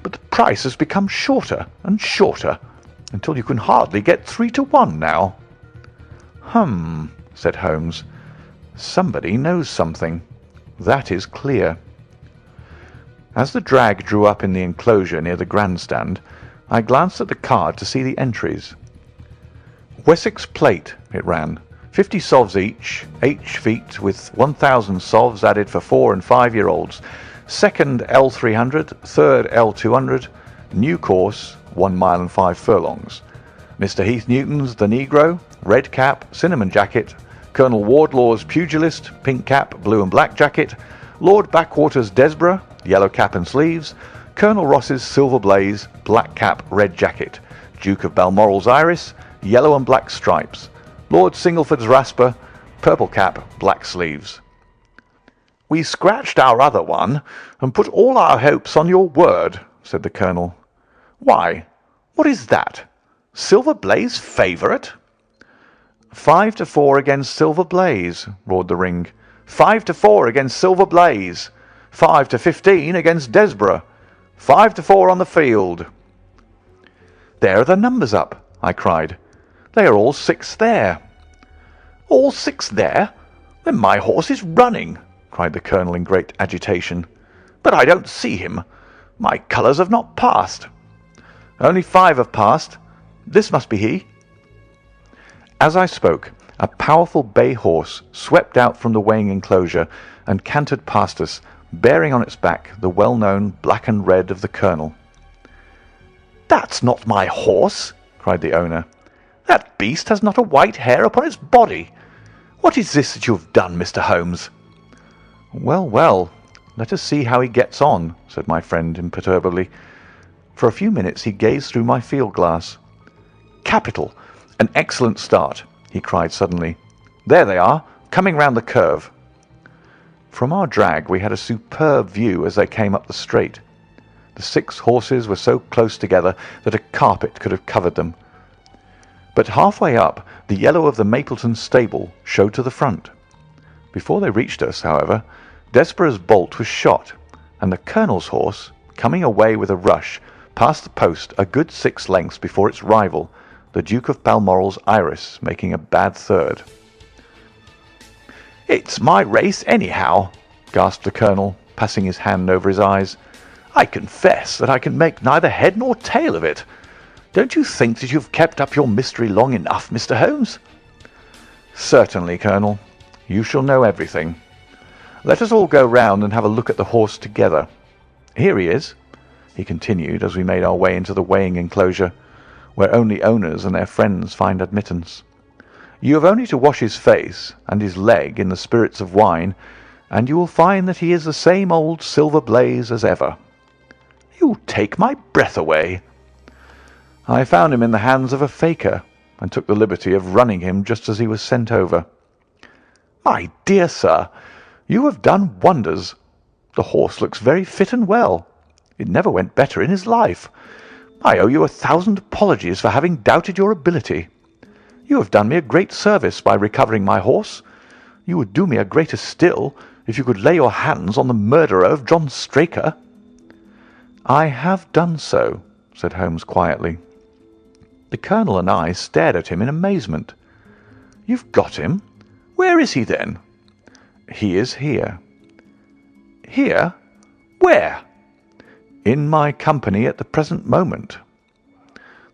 but the price has become shorter and shorter, until you can hardly get 3-1 now." "Hum," said Holmes. "Somebody knows something. That is clear." As the drag drew up in the enclosure near the grandstand, I glanced at the card to see the entries. "Wessex Plate," it ran. 50 sovs each, H feet with 1,000 sovs added for 4 and 5-year-olds. Second L300, third L200, new course, 1 mile and 5 furlongs. Mr. Heath Newton's The Negro, red cap, cinnamon jacket. Colonel Wardlaw's Pugilist, pink cap, blue and black jacket. Lord Backwater's Desborough, yellow cap and sleeves. Colonel Ross's Silver Blaze, black cap, red jacket. Duke of Balmoral's Iris, yellow and black stripes. Lord Singleford's Rasper, purple cap, black sleeves. "We scratched our other one and put all our hopes on your word," said the Colonel. "Why, what is that? Silver Blaze favourite?" 5-4 against Silver Blaze," roared the ring. 5-4 against Silver Blaze. 5-15 against Desborough. 5-4 on the field. "There are the numbers up," I cried. "They are all 6 there." "All 6 there? Then my horse is running," cried the Colonel in great agitation. "But I don't see him. My colours have not passed." "Only 5 have passed. This must be he." As I spoke, a powerful bay horse swept out from the weighing enclosure and cantered past us, bearing on its back the well-known black and red of the Colonel. "That's not my horse," cried the owner. "That beast has not a white hair upon its body. What is this that you have done, Mr. Holmes?" "Well, well, let us see how he gets on," said my friend imperturbably. For a few minutes he gazed through my field-glass. "Capital! An excellent start!" he cried suddenly. "There they are, coming round the curve." From our drag we had a superb view as they came up the straight. The 6 horses were so close together that a carpet could have covered them. But halfway up, the yellow of the Mapleton stable showed to the front. Before they reached us, however, Desborough's bolt was shot, and the Colonel's horse, coming away with a rush, passed the post a good 6 lengths before its rival, the Duke of Balmoral's Iris, making a bad third. "It's my race anyhow," gasped the Colonel, passing his hand over his eyes. "I confess that I can make neither head nor tail of it. Don't you think that you've kept up your mystery long enough, Mr. Holmes?" "Certainly, Colonel. You shall know everything. Let us all go round and have a look at the horse together. Here he is," he continued as we made our way into the weighing enclosure, where only owners and their friends find admittance. "You have only to wash his face and his leg in the spirits of wine, and you will find that he is the same old Silver Blaze as ever." "You take my breath away." "I found him in the hands of a faker, and took the liberty of running him just as he was sent over." "My dear sir, you have done wonders. The horse looks very fit and well. It never went better in his life. I owe you 1,000 apologies for having doubted your ability. You have done me a great service by recovering my horse. You would do me a greater still if you could lay your hands on the murderer of John Straker." "I have done so," said Holmes quietly. The Colonel and I stared at him in amazement. "You've got him? Where is he, then?" "He is here." "Here? Where?" "In my company at the present moment."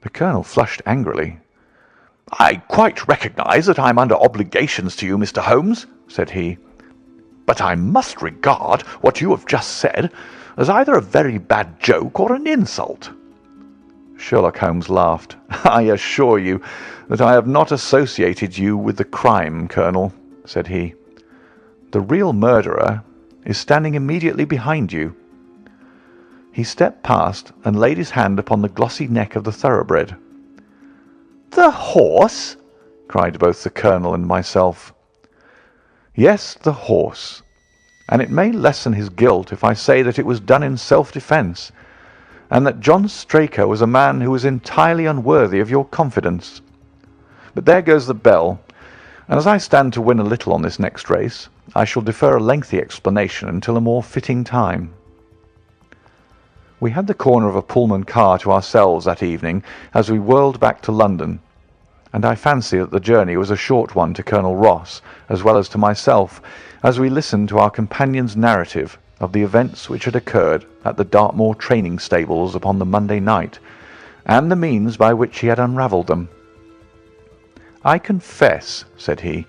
The Colonel flushed angrily. "I quite recognize that I am under obligations to you, Mr. Holmes," said he, "but I must regard what you have just said as either a very bad joke or an insult." Sherlock Holmes laughed. "I assure you that I have not associated you with the crime, Colonel," said he. "The real murderer is standing immediately behind you." He stepped past and laid his hand upon the glossy neck of the thoroughbred. "The horse?" cried both the Colonel and myself. "Yes, the horse. And it may lessen his guilt if I say that it was done in self-defence, and that John Straker was a man who was entirely unworthy of your confidence. But there goes the bell, and as I stand to win a little on this next race, I shall defer a lengthy explanation until a more fitting time." We had the corner of a Pullman car to ourselves that evening as we whirled back to London, and I fancy that the journey was a short one to Colonel Ross as well as to myself, as we listened to our companion's narrative of the events which had occurred at the Dartmoor training stables upon the Monday night, and the means by which he had unravelled them. "I confess," said he,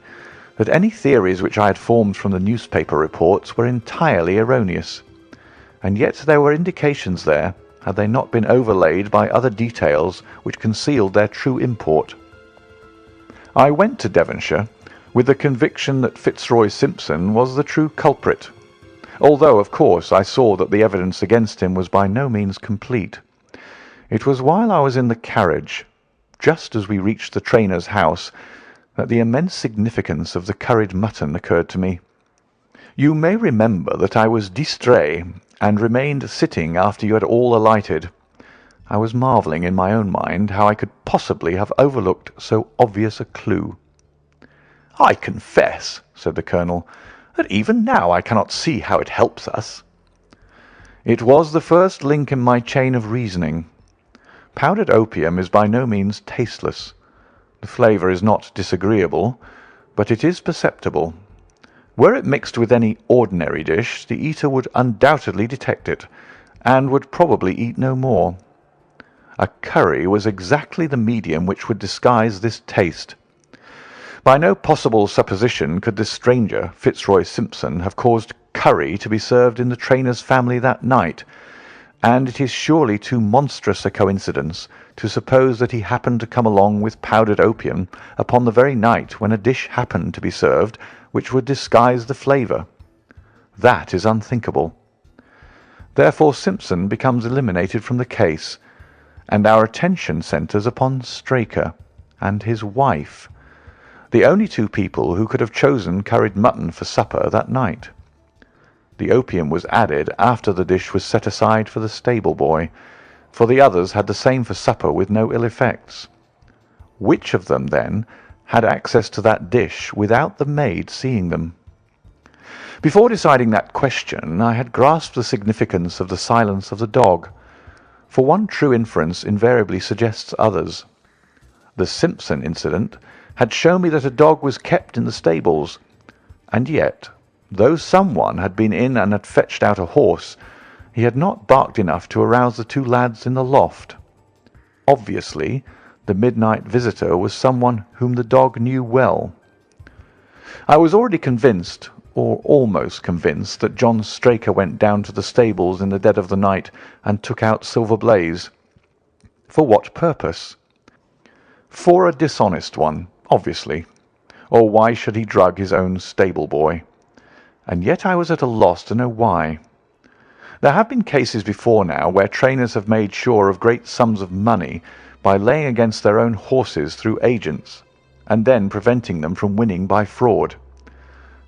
"that any theories which I had formed from the newspaper reports were entirely erroneous, and yet there were indications there, had they not been overlaid by other details which concealed their true import. I went to Devonshire with the conviction that Fitzroy Simpson was the true culprit, although, of course, I saw that the evidence against him was by no means complete. It was while I was in the carriage, just as we reached the trainer's house, that the immense significance of the curried mutton occurred to me. You may remember that I was distrait and remained sitting after you had all alighted. I was marvelling in my own mind how I could possibly have overlooked so obvious a clue. "I confess," said the Colonel, "that even now I cannot see how it helps us." "It was the first link in my chain of reasoning. Powdered opium is by no means tasteless. The flavour is not disagreeable, but it is perceptible. Were it mixed with any ordinary dish, the eater would undoubtedly detect it, and would probably eat no more. A curry was exactly the medium which would disguise this taste. By no possible supposition could this stranger, Fitzroy Simpson, have caused curry to be served in the trainer's family that night, and it is surely too monstrous a coincidence to suppose that he happened to come along with powdered opium upon the very night when a dish happened to be served which would disguise the flavour. That is unthinkable. Therefore Simpson becomes eliminated from the case, and our attention centres upon Straker and his wife, the only two people who could have chosen curried mutton for supper that night. The opium was added after the dish was set aside for the stable boy, for the others had the same for supper with no ill effects. Which of them, then, had access to that dish without the maid seeing them? Before deciding that question, I had grasped the significance of the silence of the dog, for one true inference invariably suggests others. The Simpson incident had shown me that a dog was kept in the stables, and yet, though someone had been in and had fetched out a horse, he had not barked enough to arouse the two lads in the loft. Obviously, the midnight visitor was someone whom the dog knew well. I was already convinced, or almost convinced, that John Straker went down to the stables in the dead of the night and took out Silver Blaze. For what purpose? For a dishonest one, obviously, or why should he drug his own stable boy? And yet I was at a loss to know why. There have been cases before now where trainers have made sure of great sums of money by laying against their own horses through agents, and then preventing them from winning by fraud.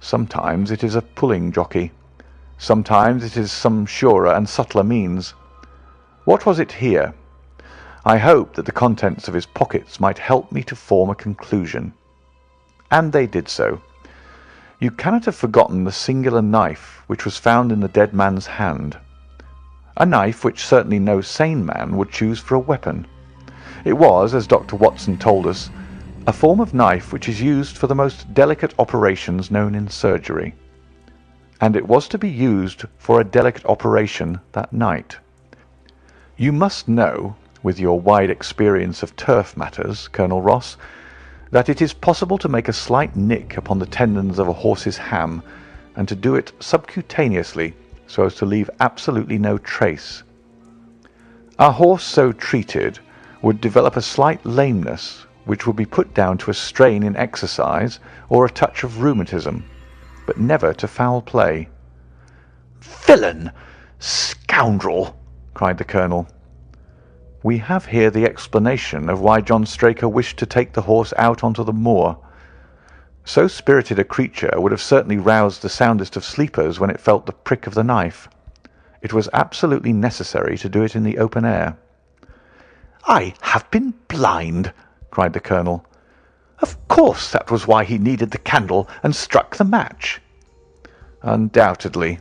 Sometimes it is a pulling jockey. Sometimes it is some surer and subtler means. What was it here? I hoped that the contents of his pockets might help me to form a conclusion. And they did so. You cannot have forgotten the singular knife which was found in the dead man's hand. A knife which certainly no sane man would choose for a weapon. It was, as Dr. Watson told us, a form of knife which is used for the most delicate operations known in surgery. And it was to be used for a delicate operation that night. You must know, with your wide experience of turf matters, Colonel Ross, that it is possible to make a slight nick upon the tendons of a horse's ham, and to do it subcutaneously, so as to leave absolutely no trace. A horse so treated would develop a slight lameness, which would be put down to a strain in exercise or a touch of rheumatism, but never to foul play. "Villain! Scoundrel!" cried the Colonel. We have here the explanation of why John Straker wished to take the horse out onto the moor. So spirited a creature would have certainly roused the soundest of sleepers when it felt the prick of the knife. It was absolutely necessary to do it in the open air. "I have been blind!" cried the Colonel. "Of course that was why he needed the candle and struck the match." "Undoubtedly.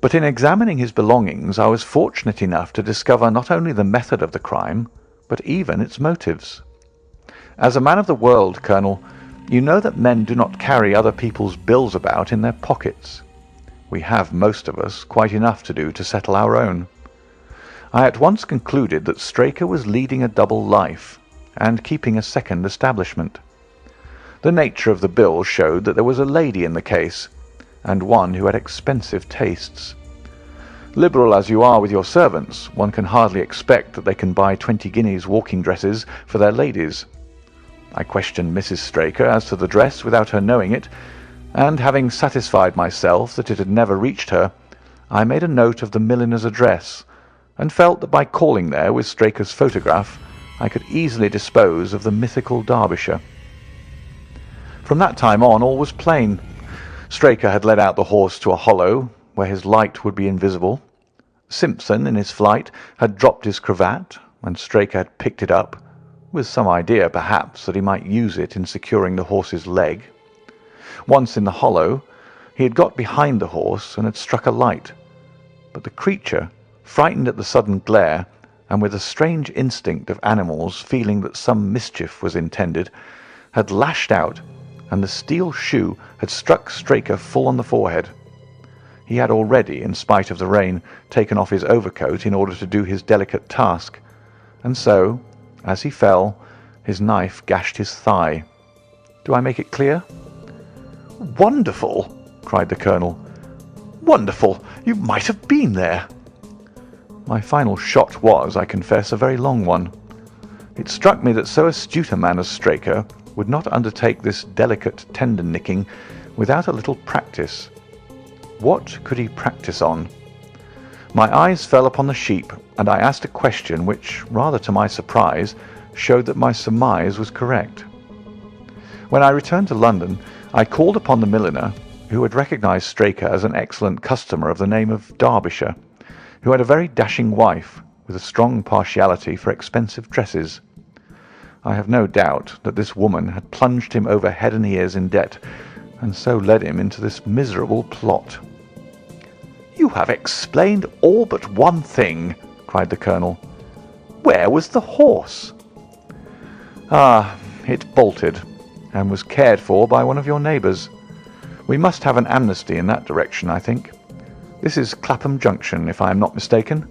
But in examining his belongings I was fortunate enough to discover not only the method of the crime, but even its motives. As a man of the world, Colonel, you know that men do not carry other people's bills about in their pockets. We have, most of us, quite enough to do to settle our own. I at once concluded that Straker was leading a double life, and keeping a second establishment. The nature of the bill showed that there was a lady in the case, and one who had expensive tastes. Liberal as you are with your servants, one can hardly expect that they can buy 20 guineas walking dresses for their ladies. I questioned Mrs. Straker as to the dress without her knowing it, and having satisfied myself that it had never reached her, I made a note of the milliner's address, and felt that by calling there with Straker's photograph I could easily dispose of the mythical Derbyshire. From that time on all was plain. Straker had led out the horse to a hollow where his light would be invisible. Simpson, in his flight, had dropped his cravat, and Straker had picked it up, with some idea, perhaps, that he might use it in securing the horse's leg. Once in the hollow, he had got behind the horse and had struck a light, but the creature, frightened at the sudden glare, and with a strange instinct of animals feeling that some mischief was intended, had lashed out, and the steel shoe had struck Straker full on the forehead. He had already, in spite of the rain, taken off his overcoat in order to do his delicate task, and so, as he fell, his knife gashed his thigh. Do I make it clear? "Wonderful!" cried the Colonel. "Wonderful! You might have been there!" My final shot was, I confess, a very long one. It struck me that so astute a man as Straker would not undertake this delicate tendon-nicking without a little practice. What could he practice on? My eyes fell upon the sheep, and I asked a question which, rather to my surprise, showed that my surmise was correct. When I returned to London, I called upon the milliner, who had recognized Straker as an excellent customer of the name of Derbyshire, who had a very dashing wife, with a strong partiality for expensive dresses. I have no doubt that this woman had plunged him over head and ears in debt, and so led him into this miserable plot. "You have explained all but one thing," cried the Colonel. "Where was the horse?" "Ah, it bolted, and was cared for by one of your neighbours. We must have an amnesty in that direction, I think. This is Clapham Junction, if I am not mistaken,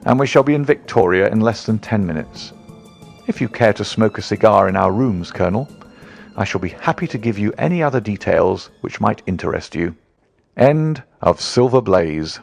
and we shall be in Victoria in less than 10 minutes. If you care to smoke a cigar in our rooms, Colonel, I shall be happy to give you any other details which might interest you." End of Silver Blaze.